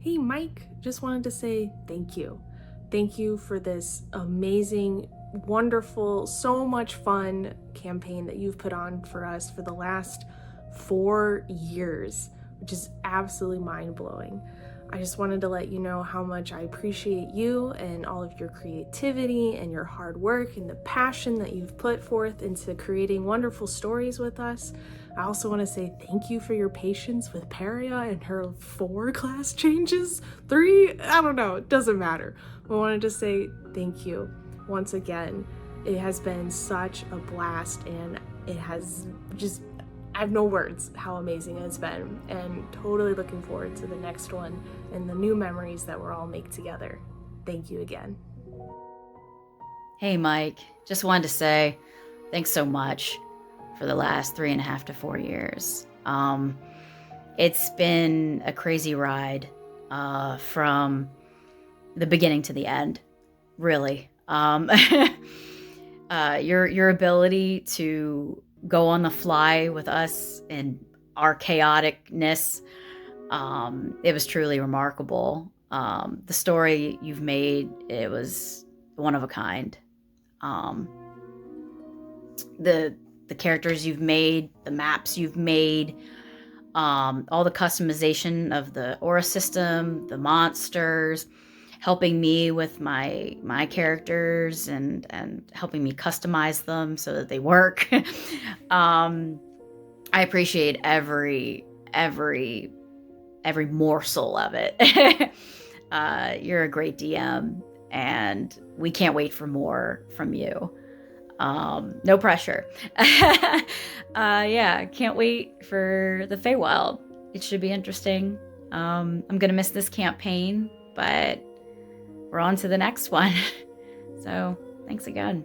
Hey, Mike, just wanted to say thank you. Thank you for this amazing, wonderful, so much fun campaign that you've put on for us for the last 4 years, which is absolutely mind-blowing. I just wanted to let you know how much I appreciate you and all of your creativity and your hard work and the passion that you've put forth into creating wonderful stories with us. I also want to say thank you for your patience with Peria and her 4 class changes. 3? I don't know. It doesn't matter. I wanted to say thank you once again. It has been such a blast, and it has just, I have no words how amazing it's been, and totally looking forward to the next one and the new memories that we'll all make together. Thank you again. Hey, Mike. Just wanted to say thanks so much for the last 3.5 to 4 years. It's been a crazy ride from the beginning to the end, really. Your ability to go on the fly with us and our chaoticness, it was truly remarkable. The story you've made, it was one of a kind. The characters you've made, the maps you've made, all the customization of the Aura system, the monsters, helping me with my characters and helping me customize them so that they work. I appreciate every morsel of it. You're a great DM, and we can't wait for more from you. No pressure. Yeah, can't wait for the Feywild. It should be interesting. I'm gonna miss this campaign, but we're on to the next one. So thanks again.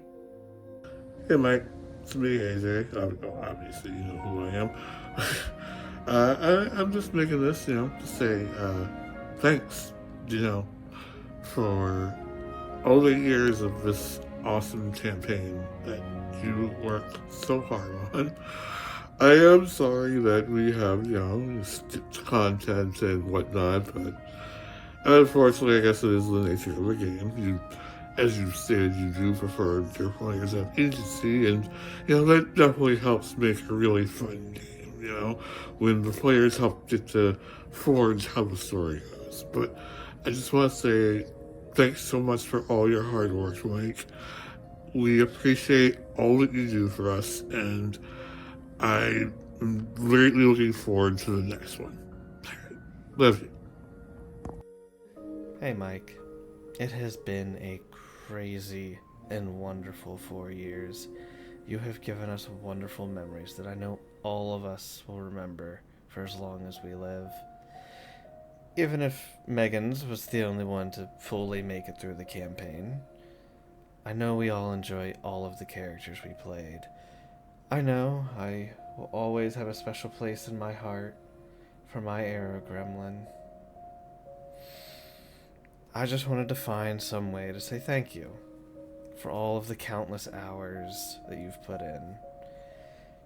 Hey, Mike. It's me, AJ. Obviously, you know who I am. I'm just making this, to say thanks, for all the years of this awesome campaign that you worked so hard on. I am sorry that we have, skipped content and whatnot, but unfortunately, I guess it is the nature of the game. As you said, you do prefer your players have agency, and, that definitely helps make a really fun game, when the players help get to forge how the story goes. But I just want to say thanks so much for all your hard work, Mike. We appreciate all that you do for us, and I am greatly looking forward to the next one. Love you. Hey, Mike. It has been a crazy and wonderful 4 years. You have given us wonderful memories that I know all of us will remember for as long as we live. Even if Megan's was the only one to fully make it through the campaign, I know we all enjoy all of the characters we played. I know I will always have a special place in my heart for my arrow gremlin. I just wanted to find some way to say thank you for all of the countless hours that you've put in.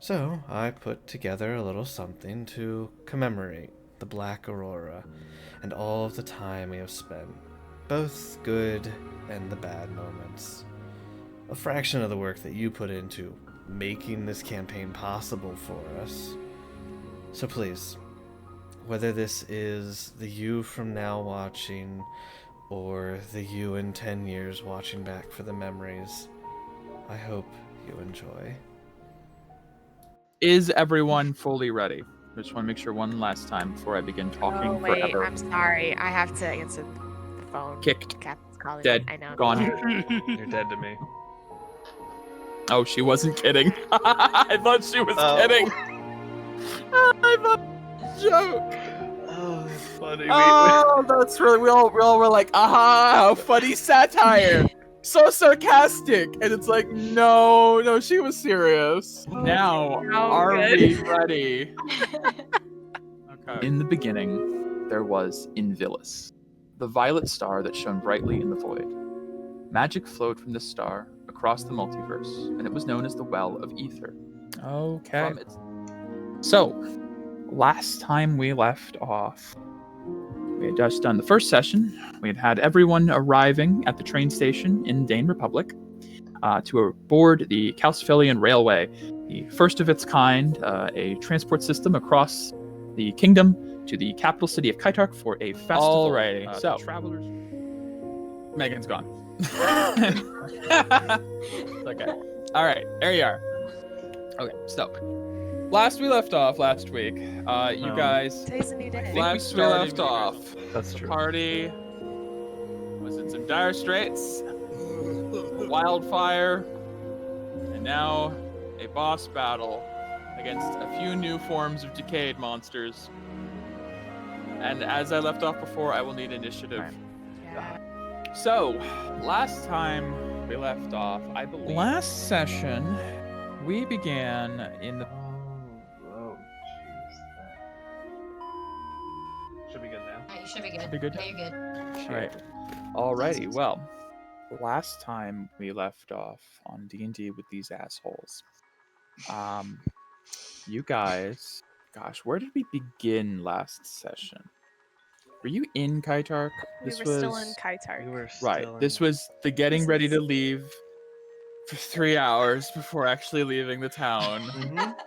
So I put together a little something to commemorate the Black Aurora and all of the time we have spent, both good and the bad moments. A fraction of the work that you put into making this campaign possible for us. So please, whether this is the you from now watching or the you in 10 years watching back for the memories, I hope you enjoy. Is everyone fully ready? I just want to make sure one last time before I begin talking Oh, wait, forever. I'm sorry. I have to answer the phone. Kicked. Captain's calling Dead. me. I know. Gone. You're dead to me. Oh, she wasn't kidding. I thought she was kidding. I thought joke. Oh, that's funny. Oh, that's really we all were like, aha, how funny satire. So sarcastic. And it's like, no, she was serious. Now, are we ready? Okay. In the beginning, there was Invilis, the violet star that shone brightly in the void. Magic flowed from this star across the multiverse, and it was known as the Well of Ether. Okay. So, last time we left off, We had just done the first session. We had everyone arriving at the train station in Dane Republic to board the Calciphilian Railway, the first of its kind, a transport system across the kingdom to the capital city of Kaitark for a festival. Alrighty, so travelers. Megan's gone. Okay. All right, there you are. Okay, so last we left off last week, you guys. Today's a new day. Last we left off, That's the true. party was in some dire straits, a wildfire, and now a boss battle against a few new forms of decayed monsters. And as I left off before, I will need initiative. Yeah. So, last time we left off, I believe. Last session, we began in the. Oh, jeez. Should be good now. You should be good. Be good? Yeah, you're good. All right. Alrighty. Well, last time we left off on D&D with these assholes. You guys. Gosh, where did we begin last session? Were you in Kaitark? We were still in Kaitark. We were still Right. in- This was the getting ready to leave for 3 hours before actually leaving the town.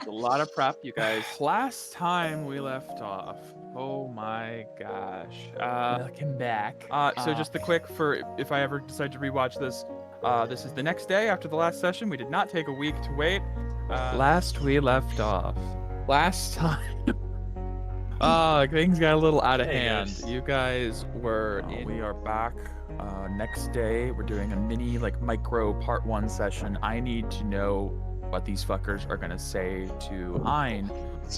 A lot of prep, you guys. Last time we left off. Oh my gosh. Welcome back. So just the quick for if I ever decide to rewatch this. This is the next day after the last session. We did not take a week to wait. Last we left off. Last time. Things got a little out of hand. guys. You guys were we are back next day. We're doing a mini micro part 1 session. I need to know what these fuckers are gonna say to Ein.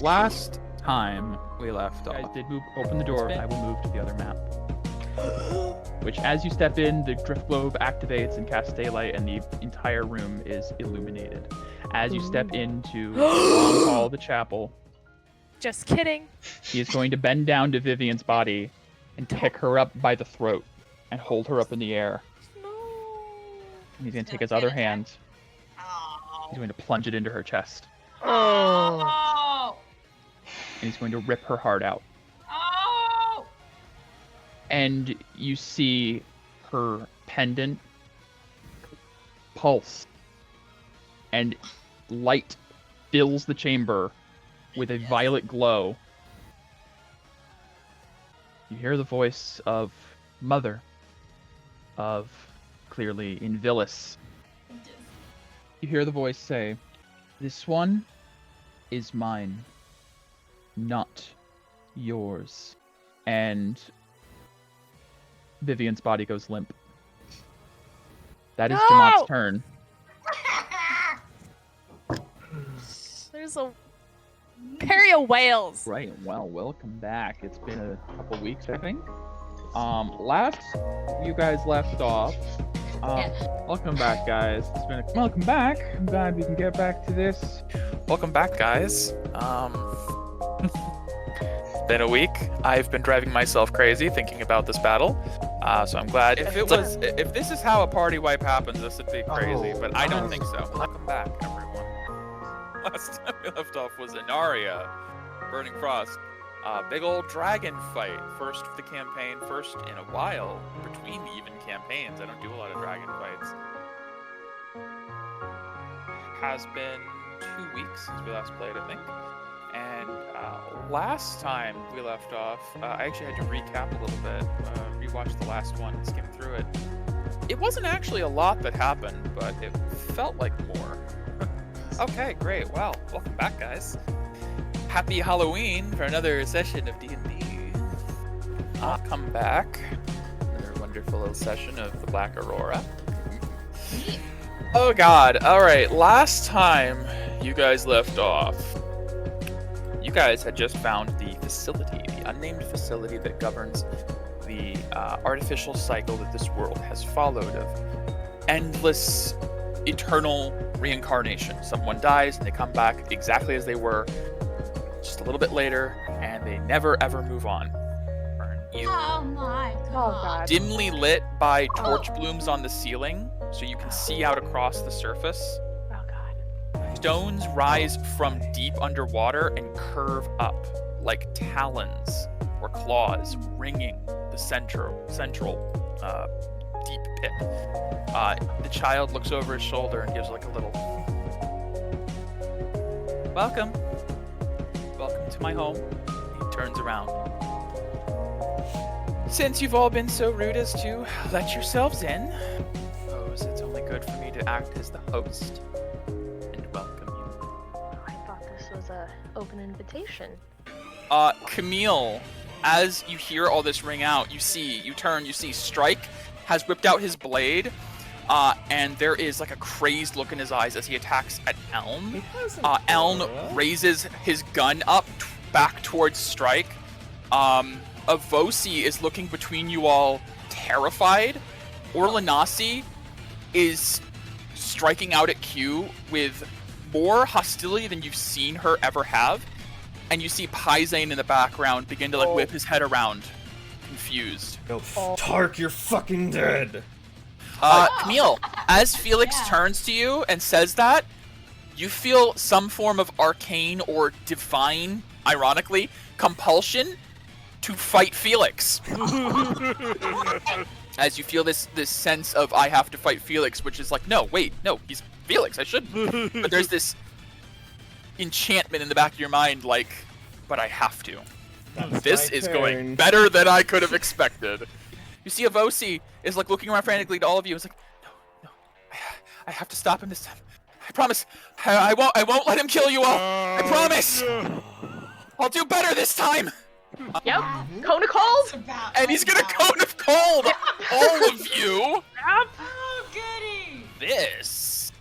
Last time we left off. Guys did open the door. I will move to the other map. Which, as you step in, the drift globe activates and casts daylight, and the entire room is illuminated. As you step into the long hall of the chapel, Just kidding. he is going to bend down to Vivian's body and pick her up by the throat and hold her up in the air. No. And he's going to take his other hand. He's going to plunge it into her chest. Oh! And he's going to rip her heart out. Oh! And you see her pendant pulse, and light fills the chamber with a violet glow. You hear the voice of Mother, of clearly Invilis. You hear the voice say, "This one is mine, not yours." And Vivian's body goes limp. That is No! Jamat's turn. There's a Perry of whales. Right, well, welcome back. It's been a couple weeks, I think. Last you guys left off. Welcome back, guys. Welcome back. I'm glad we can get back to this. Welcome back, guys. Been a week. I've been driving myself crazy thinking about this battle. So I'm glad. If this is how a party wipe happens, this would be crazy. But I don't think so. Welcome back, everyone. Last time we left off was Inaria, Burning Frost. Big old dragon fight. First of the campaign, first in a while between the even campaigns. I don't do a lot of dragon fights. Has been 2 weeks since we last played, I think. And last time we left off, I actually had to recap a little bit, rewatch the last one, and skim through it. It wasn't actually a lot that happened, but it felt like more. Okay, great. Well, welcome back, guys. Happy Halloween for another session of D&D. Come back. Another wonderful little session of the Black Aurora. Oh god. Alright, last time you guys left off, you guys had just found the facility, the unnamed facility that governs the artificial cycle that this world has followed of endless, eternal reincarnation. Someone dies and they come back exactly as they were, just a little bit later, and they never ever move on. Oh my Oh god. god. Dimly lit by torch blooms on the ceiling, so you can see out across the surface. Oh god. Stones rise from deep underwater and curve up like talons or claws, ringing the central deep pit. The child looks over his shoulder and gives like a little welcome to my home. He turns around. Since you've all been so rude as to let yourselves in, I suppose it's only good for me to act as the host and welcome you. I thought this was a open invitation. Camille, as you hear all this ring out, you see Strike has whipped out his blade, and there is like a crazed look in his eyes as he attacks at Elm. Elm raises his gun up back towards Strike. Avosi is looking between you all, terrified. Orlanasi is striking out at Q with more hostility than you've seen her ever have. And you see Paizane in the background begin to like whip his head around, confused. Tark, you're fucking dead. Camille, as Felix turns to you and says that, you feel some form of arcane or divine, ironically, compulsion to fight Felix. As you feel this sense of, I have to fight Felix, which is like, no, he's Felix, I shouldn't. But there's this enchantment in the back of your mind, like, but I have to. This is going better than I could have expected. You see Avosi is like looking around frantically to all of you. It's like, no, I have to stop him this time. I promise. I won't let him kill you all. I promise. I'll do better this time. Yep. Cone of cold. And he's gonna cone of cold all of you. Yep. Oh, goody. This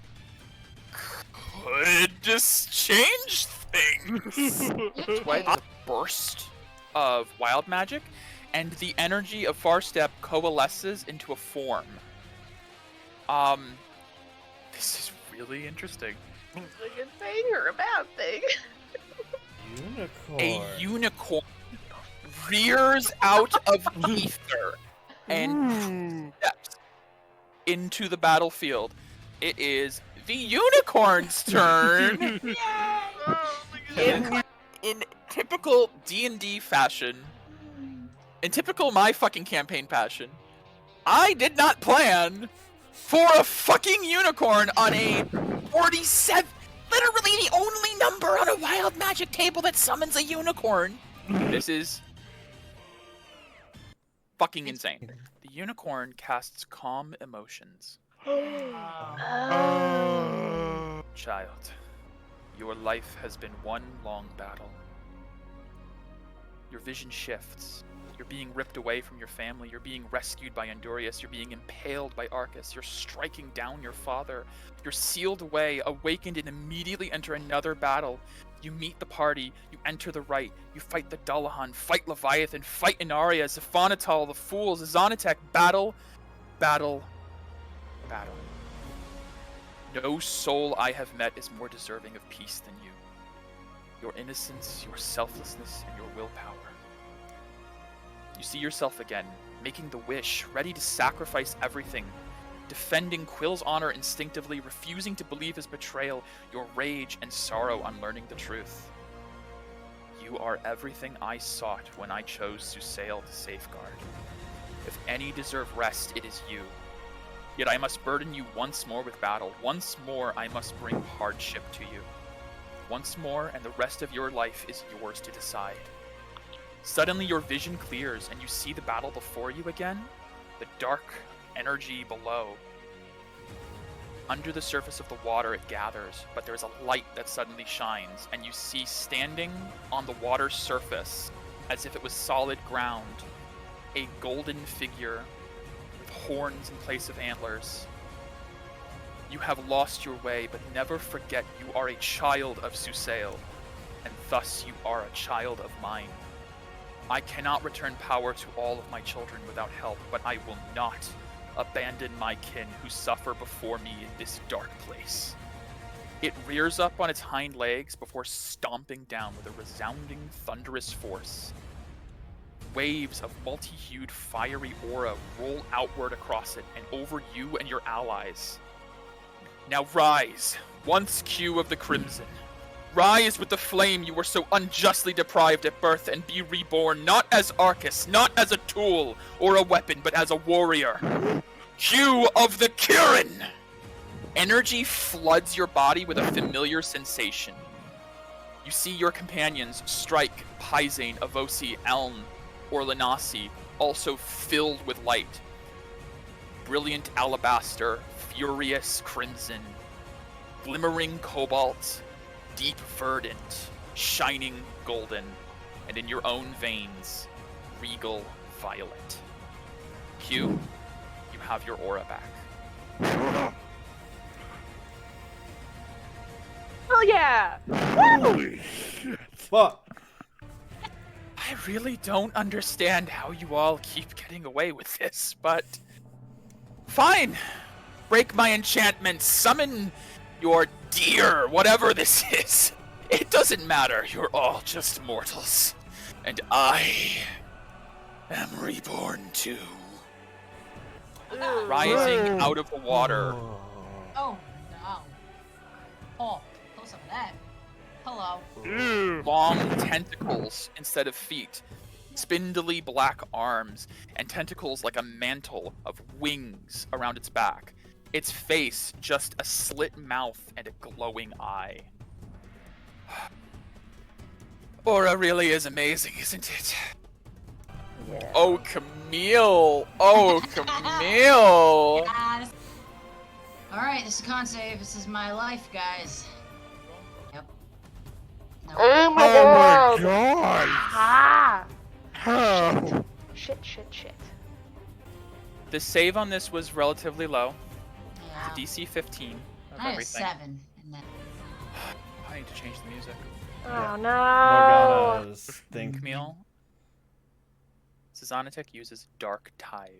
could just change things. A burst of wild magic, and the energy of Farstep coalesces into a form. This is really interesting. Is it a good thing or a bad thing? Unicorn. A unicorn rears out of ether and steps into the battlefield. It is the unicorn's turn. In typical D&D fashion, in typical my fucking campaign passion, I did not plan for a fucking unicorn on a 47, literally the only number on a wild magic table that summons a unicorn. This is fucking insane. The unicorn casts calm emotions. Child, your life has been one long battle. Your vision shifts. You're being ripped away from your family. You're being rescued by Endurius. You're being impaled by Arcus. You're striking down your father. You're sealed away, awakened, and immediately enter another battle. You meet the party. You enter the right. You fight the Dullahan, fight Leviathan, fight Inaria, Zephanatal, the Fools, Zonatek. Battle, battle, battle. No soul I have met is more deserving of peace than you. Your innocence, your selflessness, and your willpower. You see yourself again, making the wish, ready to sacrifice everything, defending Quill's honor instinctively, refusing to believe his betrayal, your rage and sorrow on learning the truth. You are everything I sought when I chose to sail to safeguard. If any deserve rest, it is you. Yet I must burden you once more with battle. Once more I must bring hardship to you. Once more, and the rest of your life is yours to decide. Suddenly your vision clears, and you see the battle before you again, the dark energy below. Under the surface of the water it gathers, but there's a light that suddenly shines, and you see standing on the water's surface, as if it was solid ground, a golden figure with horns in place of antlers. You have lost your way, but never forget you are a child of Susail, and thus you are a child of mine. I cannot return power to all of my children without help, but I will not abandon my kin who suffer before me in this dark place. It rears up on its hind legs before stomping down with a resounding, thunderous force. Waves of multi-hued, fiery aura roll outward across it and over you and your allies. Now rise, once Q of the Crimson. Rise with the flame you were so unjustly deprived at birth and be reborn not as Arcus, not as a tool or a weapon, but as a warrior. Hue of the Kirin! Energy floods your body with a familiar sensation. You see your companions, Strike, Pizane, Avosi, Elm, or Lanasi, also filled with light. Brilliant alabaster, furious crimson, glimmering cobalt, deep verdant, shining golden, and in your own veins, regal violet. Q, you have your aura back. Hell yeah! Holy shit. Fuck. I really don't understand how you all keep getting away with this, but fine. Break my enchantment, summon your deer, whatever this is. It doesn't matter, you're all just mortals. And I am reborn too. Rising out of the water. Oh no. Oh, pull some of that. Hello. Long tentacles instead of feet, spindly black arms, and tentacles like a mantle of wings around its back. Its face just a slit mouth and a glowing eye. Aura really is amazing, isn't it? Yeah. Oh, Camille! Oh, Camille! Yes. Alright, this is con save. This is my life, guys. Yep. No. Oh my Oh god! my god! Ah! How? Shit. The save on this was relatively low. Yeah. DC 15 of I had a everything. 7. And then... I need to change the music. Oh no! Morgana's think. Camille. Sazanatek uses Dark Tithe,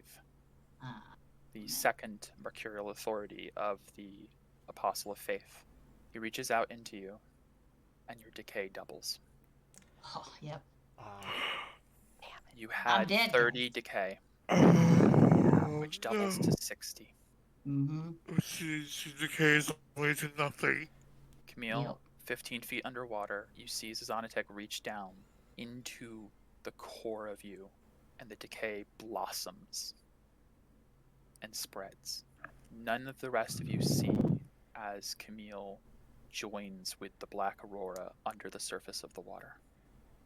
the second mercurial authority of the Apostle of Faith. He reaches out into you, and your decay doubles. Oh, yep. You I'm had dead, 30 decay, which doubles to 60. Mm-hmm. She decays away to nothing. Camille, Yep. 15 feet underwater, you see Sazanatek reach down into the core of you, and the decay blossoms and spreads. None of the rest of you see as Camille joins with the black Aurora under the surface of the water.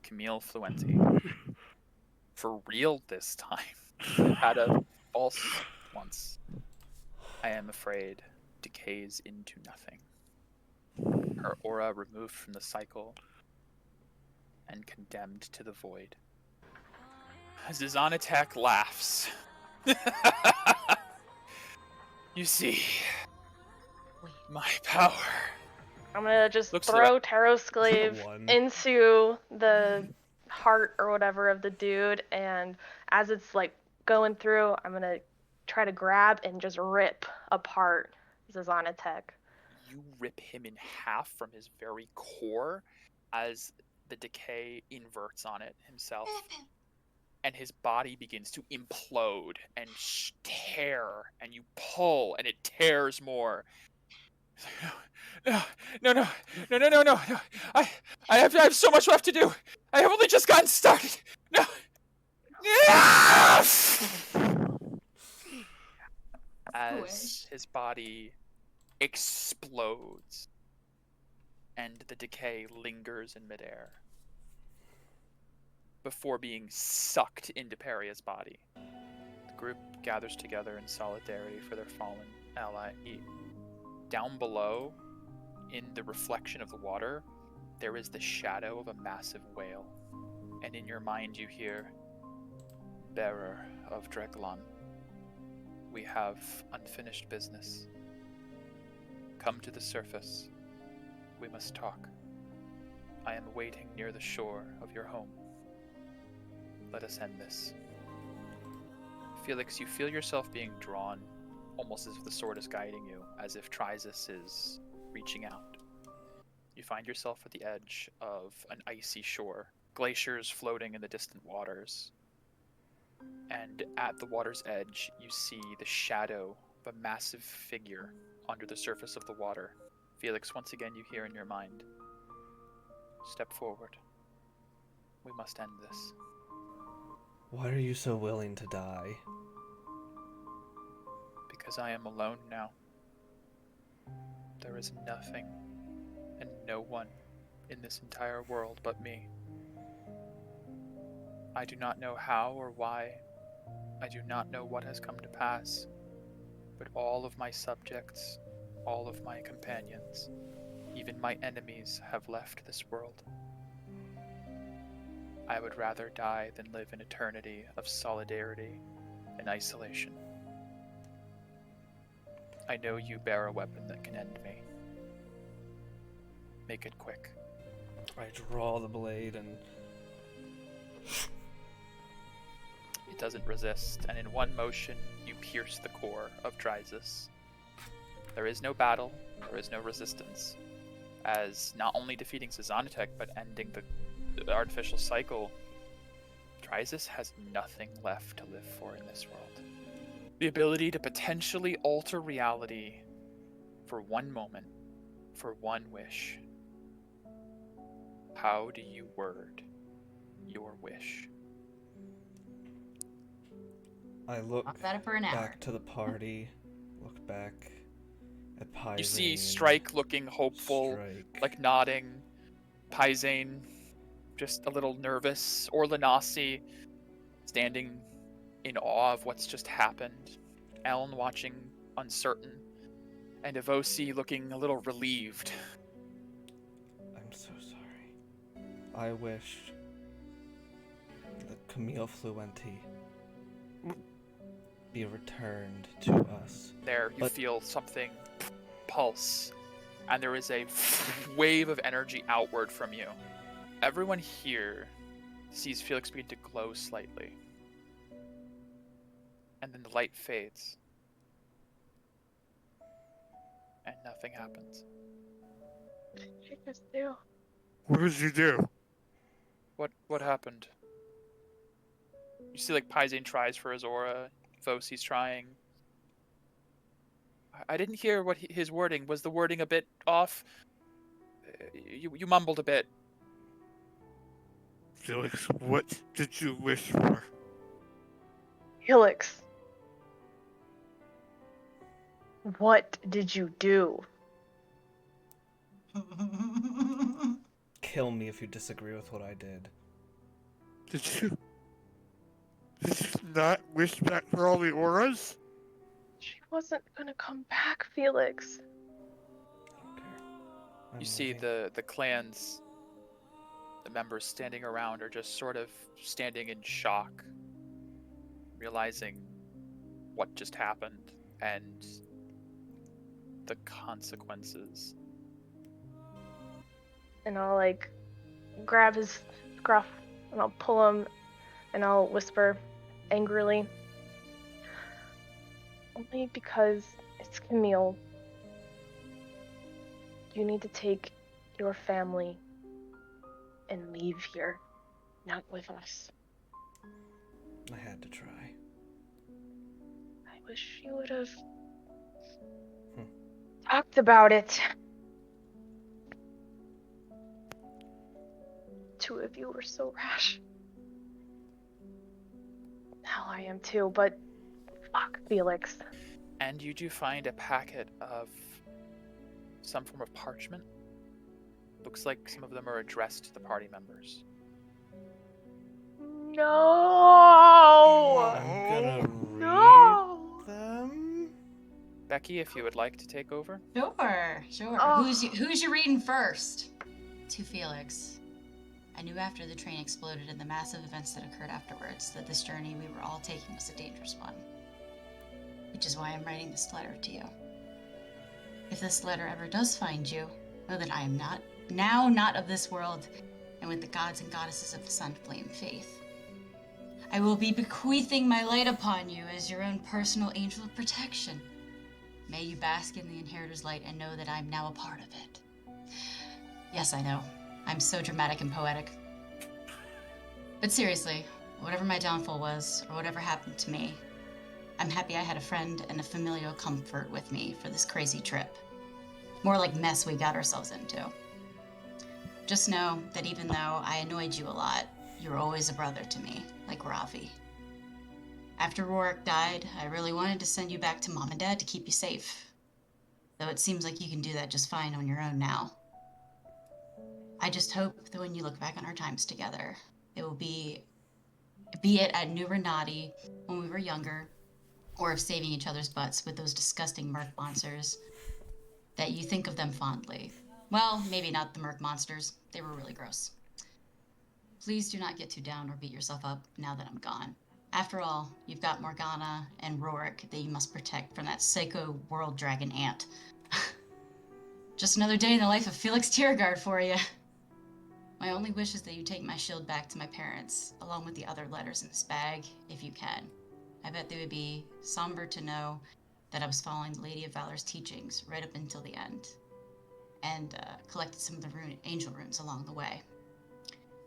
Camille Fluenti, for real this time, had a false once. I am afraid decays into nothing. Her aura removed from the cycle and condemned to the void. Zizanatek laughs. You see, my power. I'm gonna just Looks throw like- Taro's Glaive One. into the heart or whatever of the dude, and as it's like going through, I'm gonna try to grab and just rip apart Zazanatek. You rip him in half from his very core as the decay inverts on it himself. And his body begins to implode and tear, and you pull, and it tears more. No. I have so much left to do. I have only just gotten started. No. As his body explodes, and the decay lingers in midair before being sucked into Peria's body. The group gathers together in solidarity for their fallen ally. Down below, in the reflection of the water, there is the shadow of a massive whale. And in your mind you hear, "Bearer of Dreglon, we have unfinished business. Come to the surface. We must talk. I am waiting near the shore of your home. Let us end this." Felix, you feel yourself being drawn, almost as if the sword is guiding you, as if Trisus is reaching out. You find yourself at the edge of an icy shore, glaciers floating in the distant waters. And at the water's edge, you see the shadow of a massive figure under the surface of the water. Felix, once again you hear in your mind, Step forward. We must end this. Why are you so willing to die? Because I am alone now. There is nothing and no one in this entire world but me. I do not know how or why. I do not know what has come to pass. But all of my subjects, all of my companions, even my enemies have left this world. I would rather die than live an eternity of solidarity and isolation. I know you bear a weapon that can end me. Make it quick. I draw the blade and... It doesn't resist, and in one motion, you pierce the core of Drysis. There is no battle, there is no resistance, as not only defeating Sazanatek, but ending the artificial cycle, Drysis has nothing left to live for in this world. The ability to potentially alter reality for one moment, for one wish. How do you word your wish? I look Talk about it for an hour. back to the party, look back at Paisane. You see Strike looking hopeful, like nodding. Paisane just a little nervous. Orlanasi standing in awe of what's just happened. Ellen watching uncertain. And Evosi looking a little relieved. I'm so sorry. I wish that Camille Fluenti be returned to us. There, you feel something pulse, and there is a wave of energy outward from you. Everyone here sees Felix begin to glow slightly. And then the light fades. And nothing happens. What did you just do? What did you do? What happened? You see, like, Paisane tries for his aura. Vosi's trying. I didn't hear what his wording. Was the wording a bit off? You mumbled a bit. Felix, what did you wish for? Helix. What did you do? Kill me if you disagree with what I did. Did you not wish back for all the auras? She wasn't gonna come back, Felix. I don't care. You see the clans, the members standing around are just sort of standing in shock, realizing what just happened and the consequences. And I'll like grab his scruff and I'll pull him and I'll whisper angrily. Only because it's Camille. You need to take your family and leave here, not with us. I had to try. I wish you would have talked about it. Two of you were so rash. Hell, I am too, but fuck, Felix. And you do find a packet of some form of parchment. Looks like some of them are addressed to the party members. No! I'm gonna read No! them. Becky, if you would like to take over. Sure. Oh. Who's you reading first? To Felix. I knew after the train exploded and the massive events that occurred afterwards that this journey we were all taking was a dangerous one. Which is why I'm writing this letter to you. If this letter ever does find you, know that I am not of this world, and with the gods and goddesses of the sun flame faith. I will be bequeathing my light upon you as your own personal angel of protection. May you bask in the Inheritor's light and know that I am now a part of it. Yes, I know. I'm so dramatic and poetic. But seriously, whatever my downfall was, or whatever happened to me, I'm happy I had a friend and a familial comfort with me for this crazy trip. More like mess we got ourselves into. Just know that even though I annoyed you a lot, you were always a brother to me, like Ravi. After Rorik died, I really wanted to send you back to Mom and Dad to keep you safe. Though it seems like you can do that just fine on your own now. I just hope that when you look back on our times together, it will be it at New Renati when we were younger, or of saving each other's butts with those disgusting merc monsters, that you think of them fondly. Well, maybe not the merc monsters. They were really gross. Please do not get too down or beat yourself up now that I'm gone. After all, you've got Morgana and Rorik that you must protect from that psycho world dragon ant. Just another day in the life of Felix Tiergard for you. My only wish is that you take my shield back to my parents, along with the other letters in this bag, if you can. I bet they would be somber to know that I was following the Lady of Valor's teachings right up until the end, and collected some of the angel runes along the way.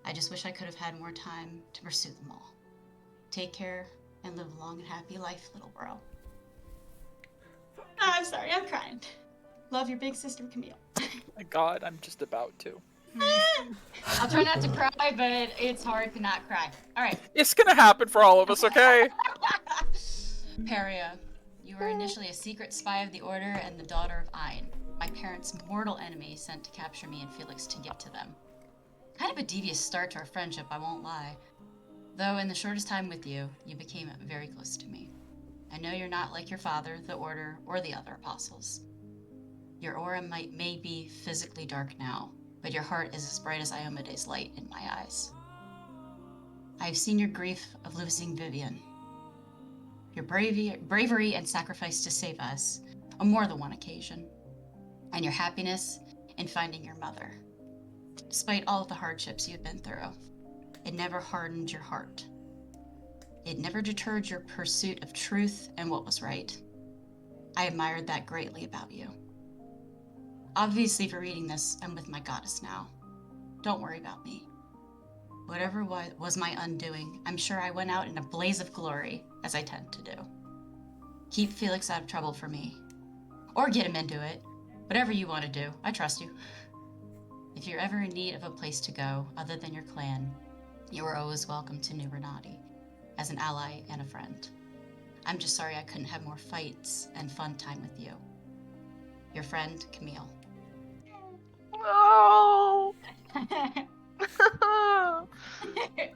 I just wish I could have had more time to pursue them all. Take care and live a long and happy life, little bro. Oh, I'm sorry, I'm crying. Love your big sister, Camille. My God, I'm just about to. I'll try not to cry, but it's hard to not cry. All right. It's gonna happen for all of us, okay? Peria, you were initially a secret spy of the Order and the daughter of Ayn, my parents' mortal enemy sent to capture me and Felix to give to them. Kind of a devious start to our friendship, I won't lie. Though in the shortest time with you, you became very close to me. I know you're not like your father, the Order, or the other apostles. Your aura may be physically dark now, but your heart is as bright as Iomede's light in my eyes. I have seen your grief of losing Vivian, your bravery and sacrifice to save us on more than one occasion, and your happiness in finding your mother. Despite all of the hardships you've been through, it never hardened your heart. It never deterred your pursuit of truth and what was right. I admired that greatly about you. Obviously, for reading this, I'm with my goddess now. Don't worry about me. Whatever was my undoing, I'm sure I went out in a blaze of glory, as I tend to do. Keep Felix out of trouble for me. Or get him into it. Whatever you want to do, I trust you. If you're ever in need of a place to go other than your clan, you are always welcome to New Renati, as an ally and a friend. I'm just sorry I couldn't have more fights and fun time with you. Your friend, Camille. Oh.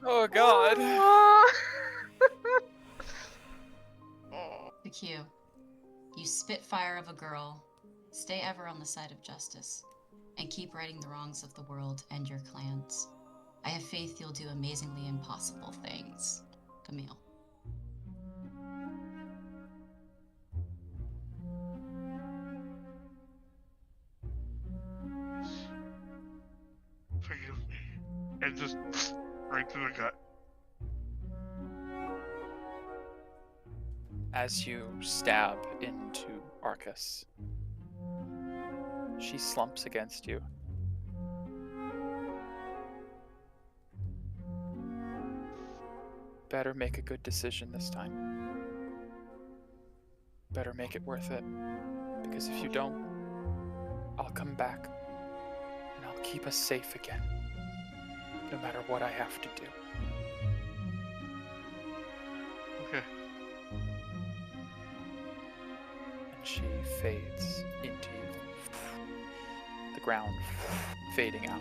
Oh God. The Q. You spitfire of a girl. Stay ever on the side of justice, and keep righting the wrongs of the world and your clans. I have faith you'll do amazingly impossible things. Camille. Forgive me. And just right to the gut. As you stab into Arcus, she slumps against you. Better make a good decision this time. Better make it worth it. Because if you don't, I'll come back and I'll keep us safe again. No matter what I have to do. Okay. And she fades into you. The ground fading out.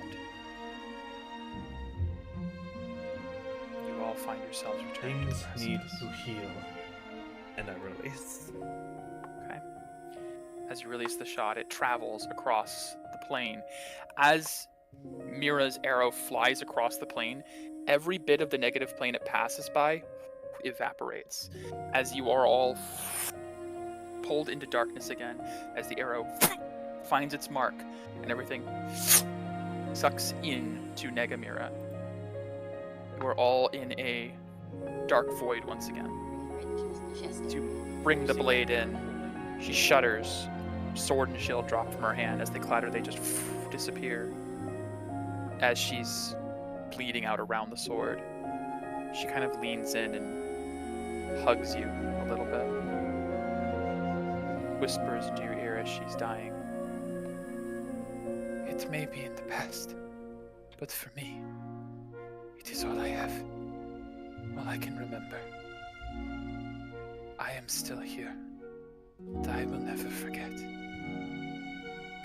You all find yourselves returning Things to the need present. to heal. And I release. Okay. As you release the shot, it travels across the plane. As Mira's arrow flies across the plane, every bit of the negative plane it passes by evaporates. As you are all pulled into darkness again, as the arrow finds its mark, and everything sucks in to Negamira. You are all in a dark void once again. As you bring the blade in, she shudders. Sword and shield drop from her hand. As they clatter, they just disappear. As she's bleeding out around the sword, she kind of leans in and hugs you a little bit. Whispers into your ear as she's dying. It may be in the past, But for me, it is all I have. All I can remember. I am still here. And I will never forget.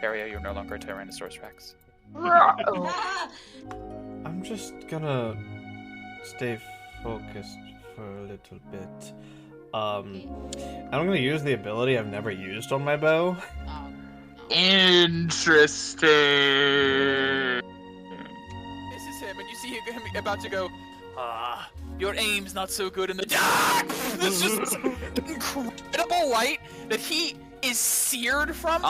Peria, you're no longer a Tyrannosaurus Rex. I'm just gonna stay focused for a little bit. I'm gonna use the ability I've never used on my bow. Interesting. This is him, and you see him about to go, your aim's not so good in the dark. There's just this incredible light that he is seared from.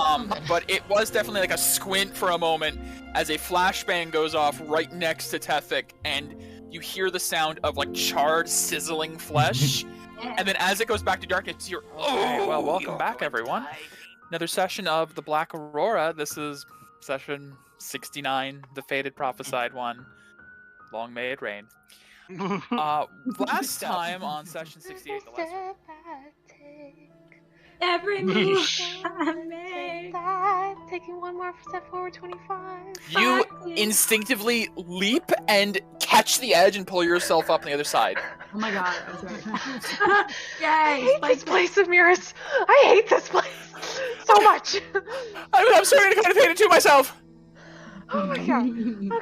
But it was definitely like a squint for a moment as a flashbang goes off right next to Tethek, and you hear the sound of like charred, sizzling flesh. And then as it goes back to darkness, you're well, welcome back, everyone. Another session of the Black Aurora. This is session 69, the fated prophesied one. Long may it rain. Last time on session 68, the last one. Every move I make. Taking one more step forward, 25. You instinctively leap and catch the edge and pull yourself up on the other side. Oh my god, I was right. Yay! I hate this place of mirrors. I hate this place so much. I'm starting to kind of hate it to myself. Oh my god.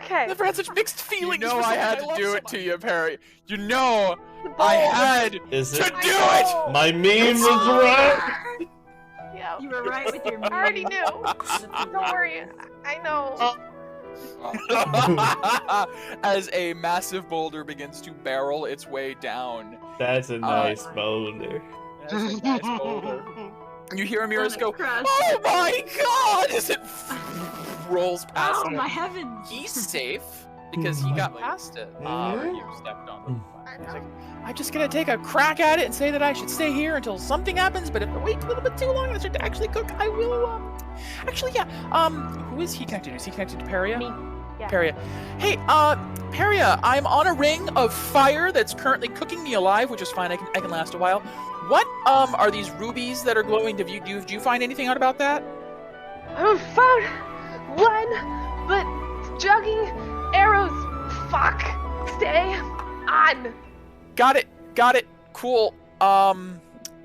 Okay. Never had such mixed feelings. You know I had to do it to you, Perry. You know The I ball. had to Is do it? it. My meme was right! Yeah. You were right with your I already knew. Don't worry. I know. As a massive boulder begins to barrel its way down. That's a nice boulder. That's a nice boulder. You hear Amiris go, Crush. "Oh my god!" as it rolls past Oh him. my heavens! He's safe because he got past it. You stepped on the He's like, I'm just gonna take a crack at it and say that I should stay here until something happens, but if I wait a little bit too long and I start to actually cook, I will, actually, yeah, who is he connected to? Is he connected to Peria? Me. Yeah. Peria. Hey, Peria, I'm on a ring of fire that's currently cooking me alive, which is fine, I can last a while. What, are these rubies that are glowing? Did you find anything out about that? I found one, but jogging arrows. Fuck. Stay on. Got it, cool,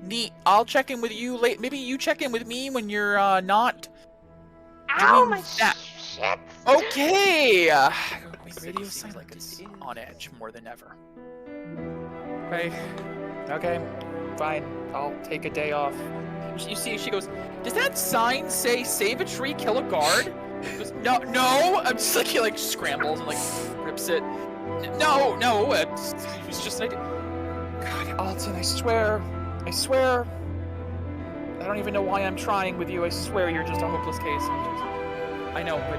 neat. I'll check in with you late. Maybe you check in with me when you're, not Ow, doing my that. shit. Okay! Radio silence on edge more than ever. Okay, fine. I'll take a day off. You see, she goes, does that sign say save a tree, kill a guard? She goes, no! I'm just like, he like scrambles and like rips it. No, it was just an idea. God, Alton, I swear. I don't even know why I'm trying with you. I swear you're just a hopeless case. I know, but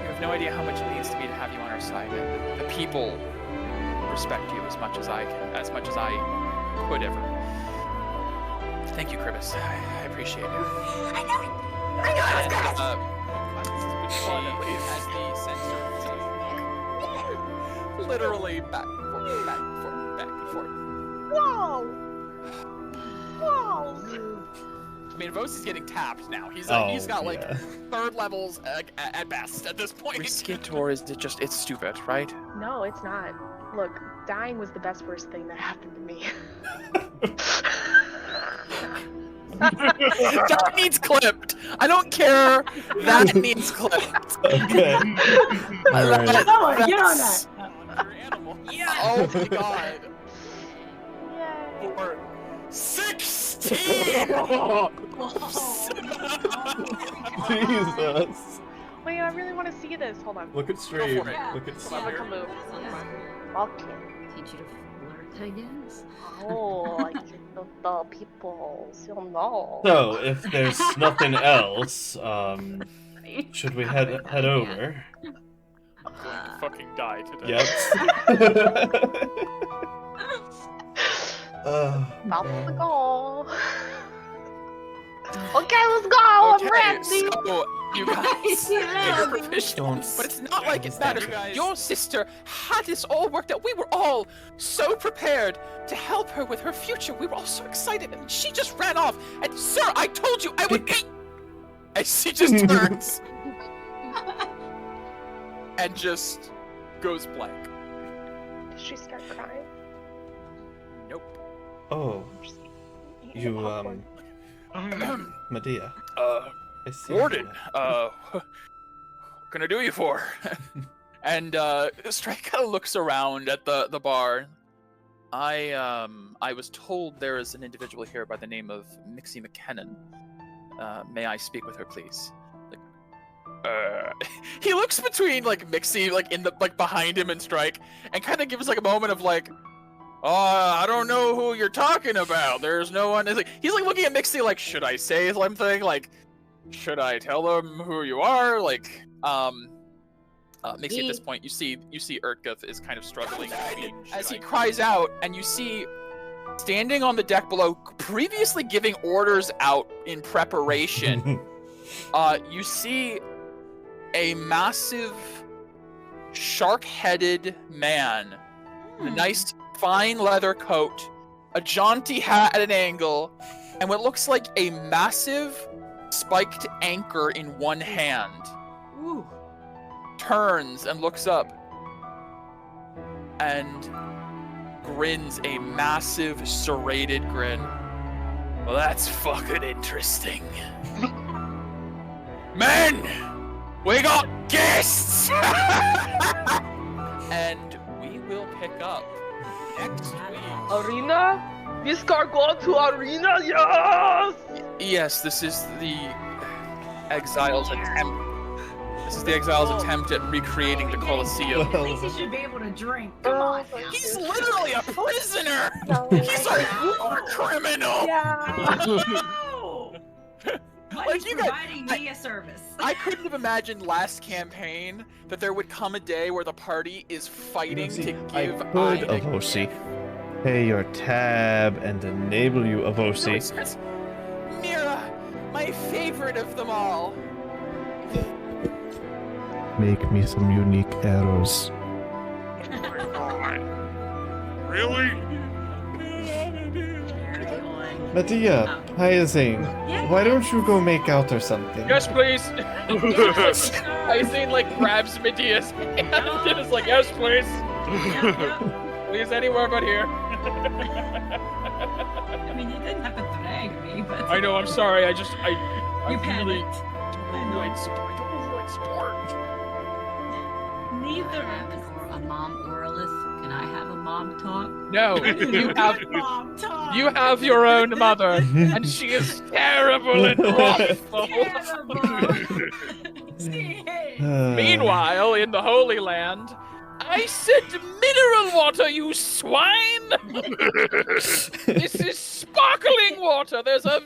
you have no idea how much it means to me to have you on our side. The people respect you as much as I could ever. Thank you, Kribis. I appreciate it. I know it's good. As the sensor literally back and forth. Whoa. I mean, Vos is getting tapped now. He's got like yeah. third levels at best at this point. Risk or is it just, it's stupid, right? No, it's not. Look, dying was the best worst thing that happened to me. That needs clipped. I don't care. That needs clipped. Okay. Alright. Someone get on that. Yeah. Oh my god. Yay. For 16. Jesus. Wait, I really want to see this. Hold on. Look at stream. Go for it. Look at Hold stream. on, look, I'll move. Okay. Teach you to flirt, I guess. Oh, like the people, you'll know. So, if there's nothing else, should we head over? I'm going to fucking die today. Yep. About to go. Okay, let's go. I'm ready. So you guys, Yeah. you're proficient, but it's not like it matters. Your sister had this all worked out. We were all so prepared to help her with her future. We were all so excited, and she just ran off. And sir, I told you I would be. And she just turns. and just goes blank. Does she start crying? Nope. Oh, Just eating you, popcorn. Medea. I see Warden, you. what can I do you for? And Strike kind of looks around at the bar. I was told there is an individual here by the name of Mixie McKinnon. May I speak with her, please? He looks between like Mixie, like in the behind him and Strike, and kind of gives like a moment of like, I don't know who you're talking about. There's no one. He's like looking at Mixie like, should I say something? Like, should I tell them who you are? Like, Mixie at this point, you see Urtkith is kind of struggling as he cries out, and you see standing on the deck below, previously giving orders out in preparation. You see a massive shark-headed man in a nice fine leather coat, a jaunty hat at an angle, and what looks like a massive spiked anchor in one hand. Ooh. Turns and looks up and grins a massive serrated grin. Well, that's fucking interesting. Men! We got guests! And we will pick up next week. Arena? We start going to Arena, yes! Yes, this is the Exiles attempt. This is the Exiles' attempt at recreating the Colosseum. At least he should be able to drink. Come on now. He's literally a prisoner! No. He's a war criminal! Yeah. No! Why Like, is you guys- providing me a service? I couldn't have imagined last campaign that there would come a day where the party is fighting to give I could, Ida- Avosi, pay your tab and enable you, Avosi. Mira, my favorite of them all. Make me some unique arrows. Really? Medea, Hyacinth, why don't you go make out or something? Yes, please. Hyacinth like grabs Medea's hand and is like, yes, please. Please, anywhere but here. I mean, you didn't have to drag me, but I know. I'm sorry. I you really panicked. don't like sport. Neither Or a mom oralith? Can I have a mom talk? No, you have Mom, talk. you have your own mother, and she is terrible and awful. Meanwhile, in the Holy Land, I said mineral water, you swine! This is sparkling water. There's a